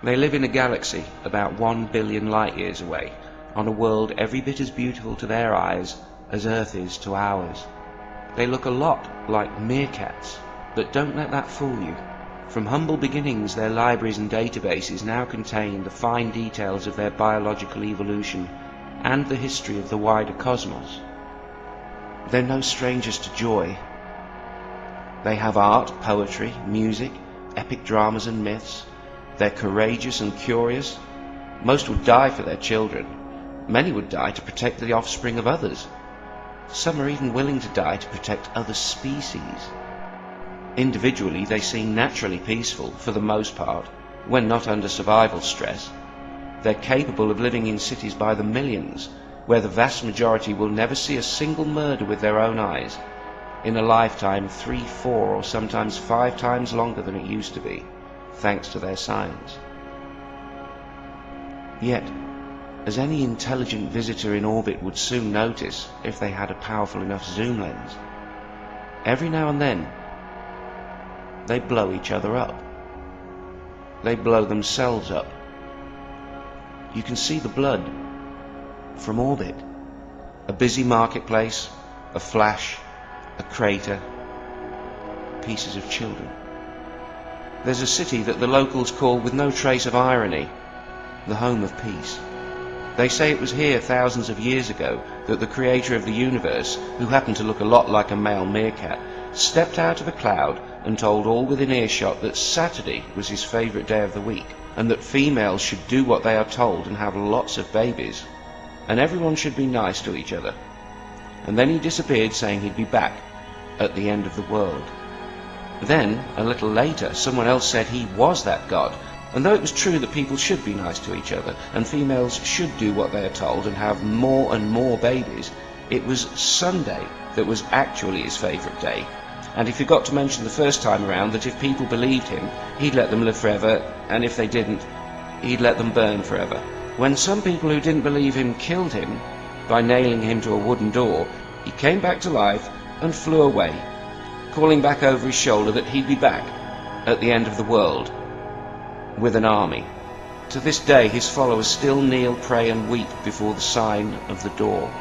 They live in a galaxy about 1 billion light years away, on a world every bit as beautiful to their eyes as Earth is to ours. They look a lot like meerkats, but don't let that fool you. From humble beginnings, their libraries and databases now contain the fine details of their biological evolution and the history of the wider cosmos. They're no strangers to joy. They have art, poetry, music, epic dramas and myths. They're courageous and curious. Most would die for their children. Many would die to protect the offspring of others. Some are even willing to die to protect other species. Individually, they seem naturally peaceful, for the most part, when not under survival stress. They're capable of living in cities by the millions, where the vast majority will never see a single murder with their own eyes, in a lifetime 3, 4, or sometimes 5 times longer than it used to be, thanks to their science. Yet, as any intelligent visitor in orbit would soon notice if they had a powerful enough zoom lens, every now and then they blow each other up. They blow themselves up. You can see the blood from orbit. A busy marketplace, a flash, a crater, pieces of children. There's a city that the locals call, with no trace of irony, the home of peace. They say it was here thousands of years ago that the creator of the universe, who happened to look a lot like a male meerkat, stepped out of a cloud and told all within earshot that Saturday was his favourite day of the week, and that females should do what they are told and have lots of babies, and everyone should be nice to each other. And then he disappeared, saying he'd be back at the end of the world. Then, a little later, someone else said he was that god, and though it was true that people should be nice to each other, and females should do what they are told and have more and more babies, it was Sunday that was actually his favourite day. And he forgot to mention the first time around that if people believed him, he'd let them live forever, and if they didn't, he'd let them burn forever. When some people who didn't believe him killed him by nailing him to a wooden door, he came back to life and flew away, calling back over his shoulder that he'd be back at the end of the world with an army. To this day, his followers still kneel, pray and weep before the sign of the door.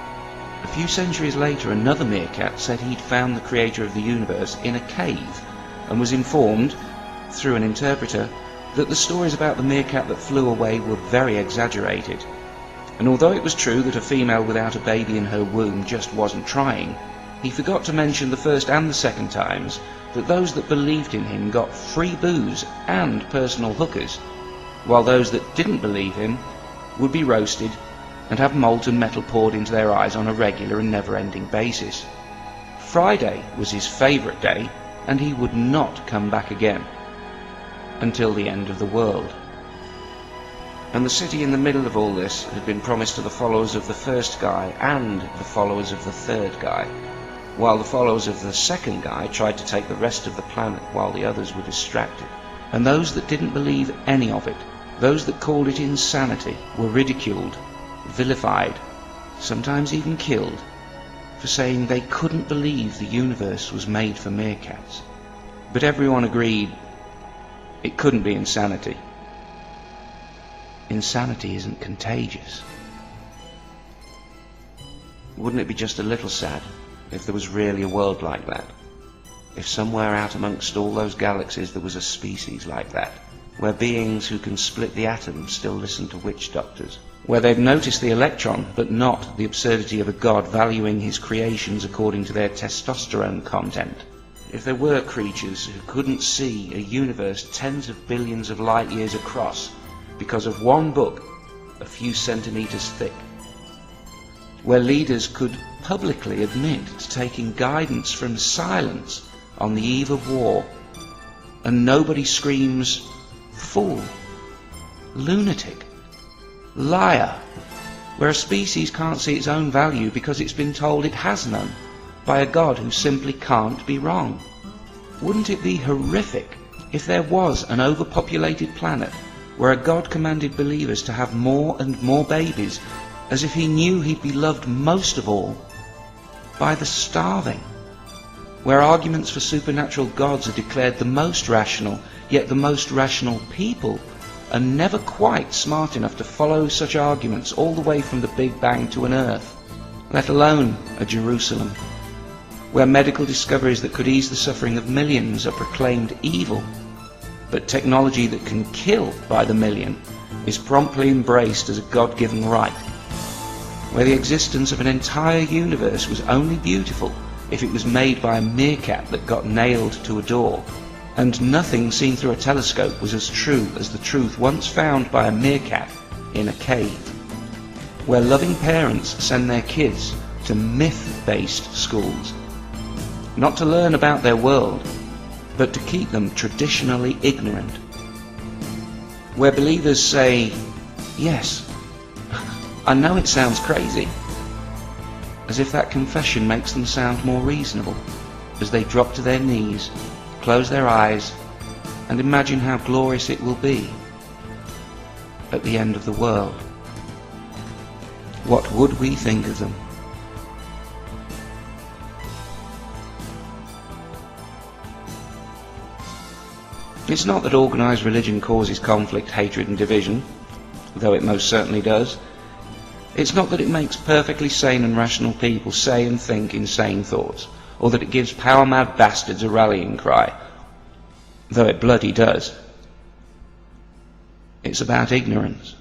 A few centuries later, another meerkat said he'd found the creator of the universe in a cave, and was informed, through an interpreter, that the stories about the meerkat that flew away were very exaggerated. And although it was true that a female without a baby in her womb just wasn't trying, he forgot to mention the first and the second times that those that believed in him got free booze and personal hookers, while those that didn't believe him would be roasted and have molten metal poured into their eyes on a regular and never-ending basis. Friday was his favourite day, and he would not come back again until the end of the world. And the city in the middle of all this had been promised to the followers of the first guy and the followers of the third guy, while the followers of the second guy tried to take the rest of the planet while the others were distracted. And those that didn't believe any of it, those that called it insanity, were ridiculed, vilified, sometimes even killed, for saying they couldn't believe the universe was made for meerkats. But everyone agreed it couldn't be insanity. Insanity isn't contagious. Wouldn't it be just a little sad if there was really a world like that? If somewhere out amongst all those galaxies there was a species like that, where beings who can split the atom still listen to witch doctors, where they've noticed the electron but not the absurdity of a god valuing his creations according to their testosterone content. If there were creatures who couldn't see a universe tens of billions of light years across because of one book a few centimeters thick, where leaders could publicly admit to taking guidance from silence on the eve of war, and nobody screams, "Fool, lunatic, liar," where a species can't see its own value because it's been told it has none by a god who simply can't be wrong. Wouldn't it be horrific if there was an overpopulated planet where a god commanded believers to have more and more babies, as if he knew he'd be loved most of all by the starving, where arguments for supernatural gods are declared the most rational, yet the most rational people are never quite smart enough to follow such arguments all the way from the Big Bang to an Earth, let alone a Jerusalem, where medical discoveries that could ease the suffering of millions are proclaimed evil, but technology that can kill by the million is promptly embraced as a God-given right, where the existence of an entire universe was only beautiful if it was made by a meerkat that got nailed to a door, and nothing seen through a telescope was as true as the truth once found by a meerkat in a cave, where loving parents send their kids to myth-based schools, not to learn about their world, but to keep them traditionally ignorant, where believers say, yes, I know it sounds crazy, as if that confession makes them sound more reasonable, as they drop to their knees, close their eyes, and imagine how glorious it will be at the end of the world. What would we think of them? It's not that organised religion causes conflict, hatred and division, though it most certainly does. It's not that it makes perfectly sane and rational people say and think insane thoughts, or that it gives power-mad bastards a rallying cry, though it bloody does. It's about ignorance.